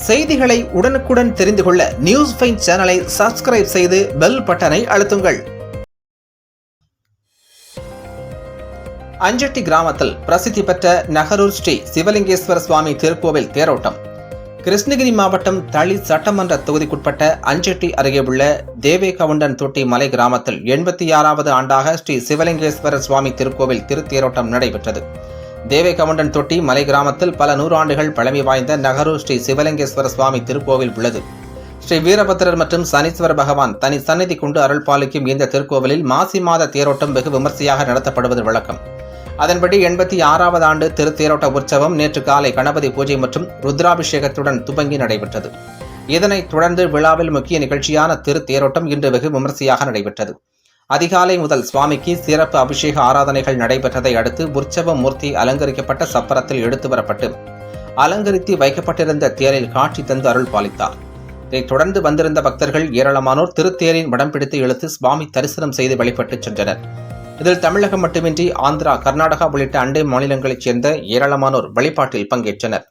செய்திகளை உடனுக்குடன் தெரிந்து கொள்ள நியூஸ் 5 சேனலை சப்ஸ்கிரைப் செய்து பெல் பட்டனை அழுத்துங்கள். அஞ்சட்டி கிராமத்தில் பிரசித்தி பெற்ற நகரூர் ஸ்ரீ சிவலிங்கேஸ்வர சுவாமி திருக்கோவில் தேரோட்டம். கிருஷ்ணகிரி மாவட்டம் தளி சட்டமன்ற தொகுதிக்குட்பட்ட அஞ்சட்டி அருகே உள்ள தேவேகவுண்டன் தொட்டி மலை கிராமத்தில் 86வது ஆண்டாக ஸ்ரீ சிவலிங்கேஸ்வர சுவாமி திருக்கோவில் திருத்தேரோட்டம் நடைபெற்றது. தேவேகவுண்டன் தொட்டி மலை கிராமத்தில் பல நூறாண்டுகள் பழமை வாய்ந்த நகரூர் ஸ்ரீ சிவலிங்கேஸ்வர சுவாமி திருக்கோவில் உள்ளது. ஸ்ரீ வீரபத்திரர் மற்றும் சனீஸ்வர பகவான் தனி சந்நிதி கொண்டு அருள் பாலிக்கும் இந்த திருக்கோவிலில் மாசி மாத தேரோட்டம் வெகு விமர்சையாக நடத்தப்படுவது வழக்கம். அதன்படி 86வது ஆண்டு திருத்தேரோட்ட உற்சவம் நேற்று காலை கணபதி பூஜை மற்றும் ருத்ராபிஷேகத்துடன் துவங்கி நடைபெற்றது. இதனைத் தொடர்ந்து விழாவில் முக்கிய நிகழ்ச்சியான திருத்தேரோட்டம் இன்று வெகு விமர்சையாக நடைபெற்றது. அதிகாலை முதல் சுவாமிக்கு சிறப்பு அபிஷேக ஆராதனைகள் நடைபெற்றதை அடுத்து உற்சவ மூர்த்தி அலங்கரிக்கப்பட்ட சப்பரத்தில் எடுத்து வரப்பட்டு அலங்கரித்து வைக்கப்பட்டிருந்த தேரில் காட்சி தந்து அருள் பாலித்தார். இதைத் தொடர்ந்து வந்திருந்த பக்தர்கள் ஏராளமானோர் திருத்தேரின் வடம் பிடித்து இழுத்து சுவாமி தரிசனம் செய்து வழிபட்டு சென்றனர். இதில் தமிழகம் மட்டுமின்றி ஆந்திரா, கர்நாடகா உள்ளிட்ட அண்டை மாநிலங்களைச் சேர்ந்த ஏராளமானோர் வழிபாட்டில் பங்கேற்றனர்.